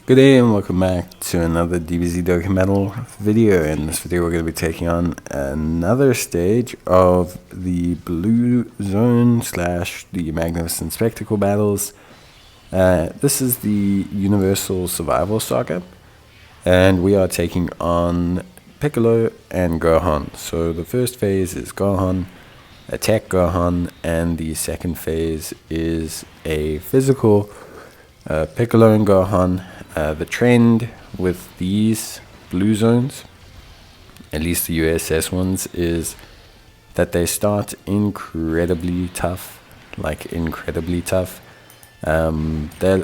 Good day and welcome back to another DBZ Dokkan Battle video. In this video we're going to be taking on another stage of the Blue Zone / the Magnificent Spectacle battles. This is the Universal Survival Saga, and we are taking on Piccolo and Gohan. So the first phase is Gohan, attack Gohan, and the second phase is a physical Piccolo and Gohan. The trend with these blue zones, at least the USS ones, is that they start incredibly tough, They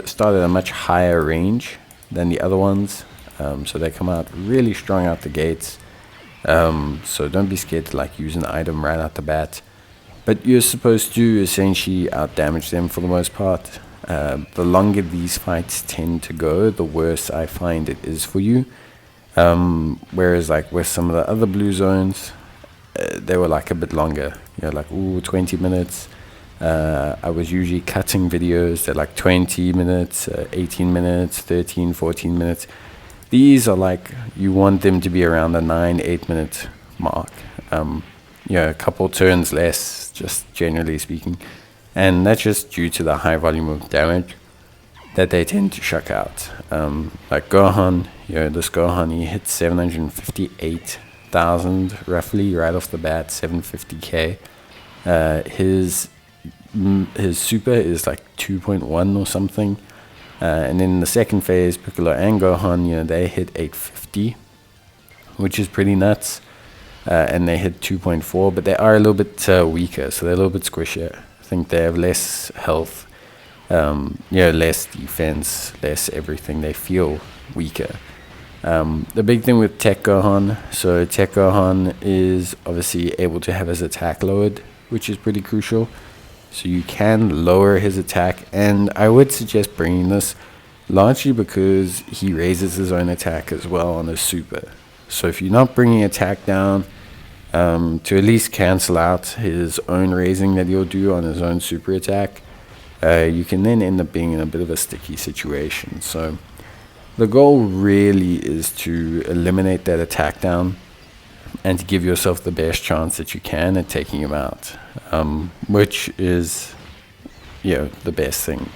start at a much higher range than the other ones, so they come out really strong out the gates. So don't be scared to use an item right out the bat, but you're supposed to essentially out damage them for the most part. The longer these fights tend to go, the worse I find it is for you. Whereas with some of the other blue zones, they were a bit longer, 20 minutes. I was usually cutting videos at 20 minutes, 18 minutes, 13, 14 minutes. These are you want them to be around the 9-8 minute mark. A couple turns less, just generally speaking. And that's just due to the high volume of damage that they tend to chuck out. Gohan, this Gohan, he hits 758,000 roughly right off the bat, 750k. His super is 2.1 or something. And then the second phase, Piccolo and Gohan, they hit 850, which is pretty nuts. And they hit 2.4, but they are a little bit weaker, so they're a little bit squishier. I think they have less health, less defense, less everything. They feel weaker. The big thing with Tech Gohan, so Tech Gohan is obviously able to have his attack lowered, which is pretty crucial. So you can lower his attack, and I would suggest bringing this largely because he raises his own attack as well on his super. So if you're not bringing attack down, to at least cancel out his own raising that he'll do on his own super attack, you can then end up being in a bit of a sticky situation. So the goal really is to eliminate that attack down and to give yourself the best chance that you can at taking him out, which is the best thing.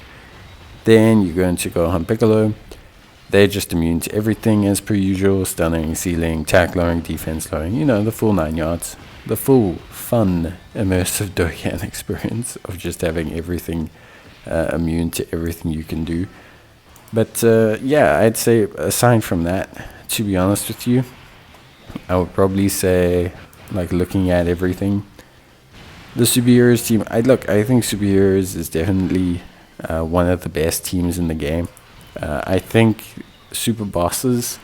Then you go into Gohan Piccolo. They're just immune to everything as per usual: stunning, sealing, attack lowering, defense lowering, the full 9 yards. The full, fun, immersive Dokkan experience of just having everything immune to everything you can do. But I'd say aside from that, to be honest with you, I would probably say, looking at everything, the Super Heroes team, I think Super Heroes is definitely one of the best teams in the game. I think Super Bosses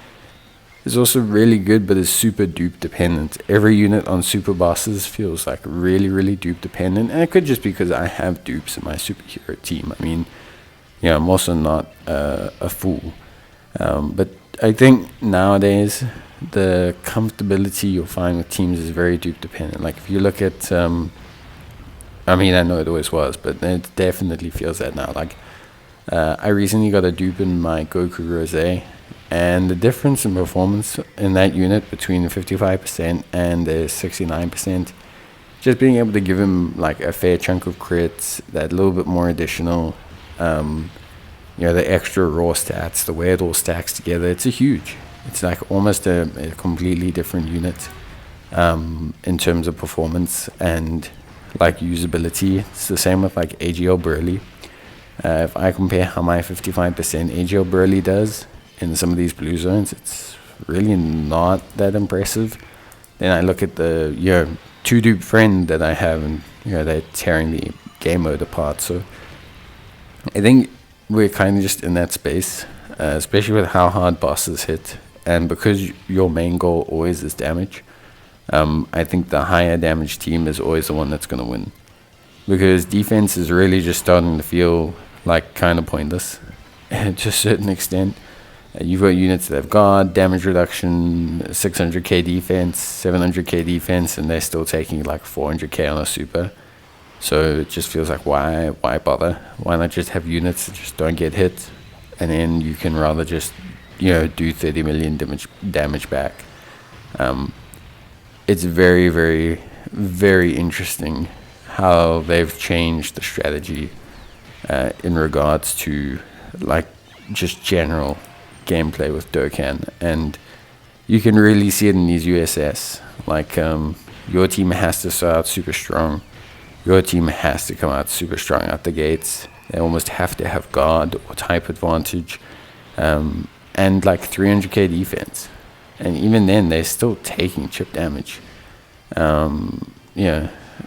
is also really good, but is super dupe dependent. Every unit on Super Bosses feels really, really dupe dependent, and it could just be because I have dupes in my superhero team. I mean, I'm also not a fool, but I think nowadays the comfortability you'll find with teams is very dupe dependent. If you look at, I know it always was, but it definitely feels that now. I recently got a dupe in my Goku Rose, and the difference in performance in that unit between 55% and 69%, just being able to give him a fair chunk of crits, that little bit more additional, the extra raw stats, the way it all stacks together, it's huge. It's almost a completely different unit in terms of performance and usability. It's the same with AGL Burley. If I compare how my 55% AGL Burley does in some of these blue zones, it's really not that impressive. Then I look at the 2-dupe friend that I have, and they're tearing the game mode apart. So I think we're kind of just in that space, especially with how hard bosses hit, and because your main goal always is damage. I think the higher damage team is always the one that's going to win, because defense is really just starting to feel kind of pointless to a certain extent. You've got units that have guard, damage reduction, 600k defense, 700k defense, and they're still taking 400k on a super. So it just feels why bother? Why not just have units that just don't get hit and then you can rather just, do 30 million damage back. It's very, very, very interesting how they've changed the strategy in regards to like just general gameplay with Dokkan, and you can really see it in these USS. Like your team has to start out super strong. Your team has to come out super strong out the gates. They almost have to have guard or type advantage, and like 300k defense. And even then, they're still taking chip damage.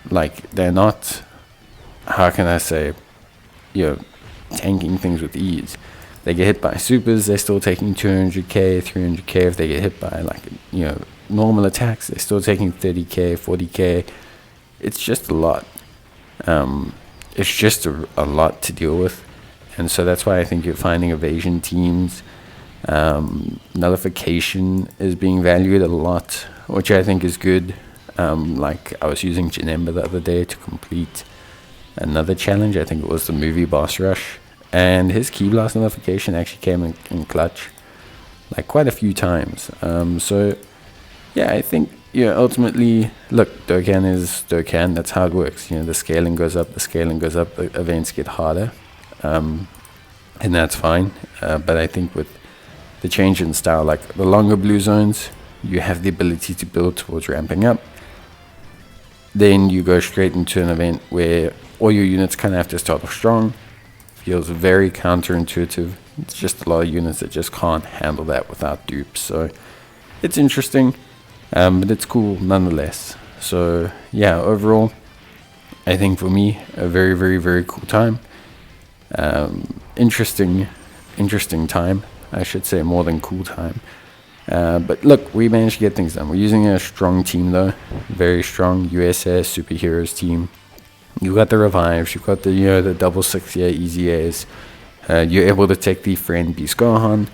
Like they're not, how can I say, tanking things with ease. They get hit by supers, they're still taking 200k, 300k. If they get hit by like, normal attacks, they're still taking 30k, 40k. It's just a lot. It's just a lot to deal with. And so that's why I think you're finding evasion teams. Nullification is being valued a lot, which I think is good. Like I was using Janemba the other day to complete another challenge. I think it was the movie boss rush, and his key blast nullification actually came in clutch like quite a few times. So yeah, I think ultimately, look, Dokkan is Dokkan. That's how it works. The scaling goes up, the events get harder, and that's fine. But I think with the change in style, like the longer blue zones, you have the ability to build towards ramping up. Then you go straight into an event where all your units kind of have to start off strong. Feels very counterintuitive. It's just a lot of units that just can't handle that without dupes. So it's interesting, but it's cool nonetheless. So yeah, overall, I think for me, a very, very, very cool time. Interesting time, I should say, more than cool time. But look, we managed to get things done. We're using a strong team though, very strong USS superheroes team. You got the revives, you've got the double 6-year easy A's. You're able to take the friend Beast Gohan.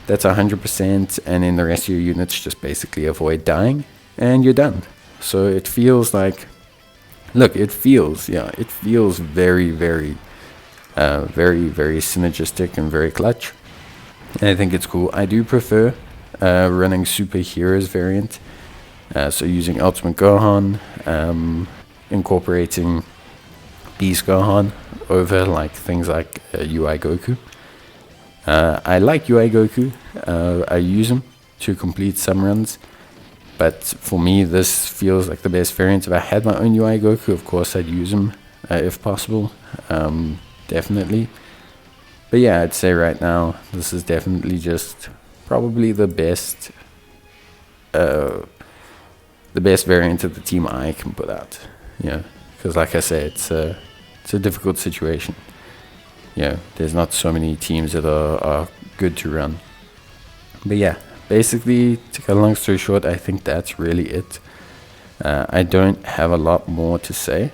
That's 100%, and then the rest of your units just basically avoid dying, and you're done. So it feels like, look, it feels very, very, very, very synergistic and very clutch. And I think it's cool. I do prefer running superheroes variant, so using Ultimate Gohan, incorporating Beast Gohan over like things like UI Goku. I like UI Goku. I use them to complete some runs, but for me this feels like the best variant. If I had my own UI Goku, of course I'd use them if possible, definitely. But yeah, I'd say right now this is definitely just probably the best variant of the team I can put out. Because like I say, it's a difficult situation. There's not so many teams that are good to run. But yeah, basically, to cut a long story short, I think that's really it. I don't have a lot more to say.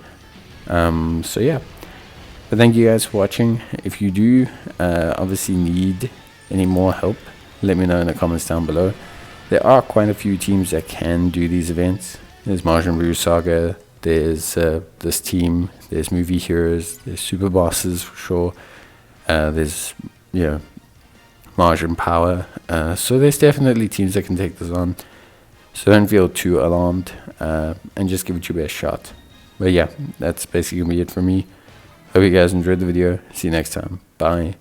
So yeah, but thank you guys for watching. If you do obviously need any more help, let me know in the comments down below. There are quite a few teams that can do these events. There's Survival Saga, there's this team, there's movie heroes, there's super bosses for sure, there's Margin Power, so there's definitely teams that can take this on. So don't feel too alarmed, and just give it your best shot. But yeah, that's basically gonna be it for me. Hope you guys enjoyed the video. See you next time. Bye.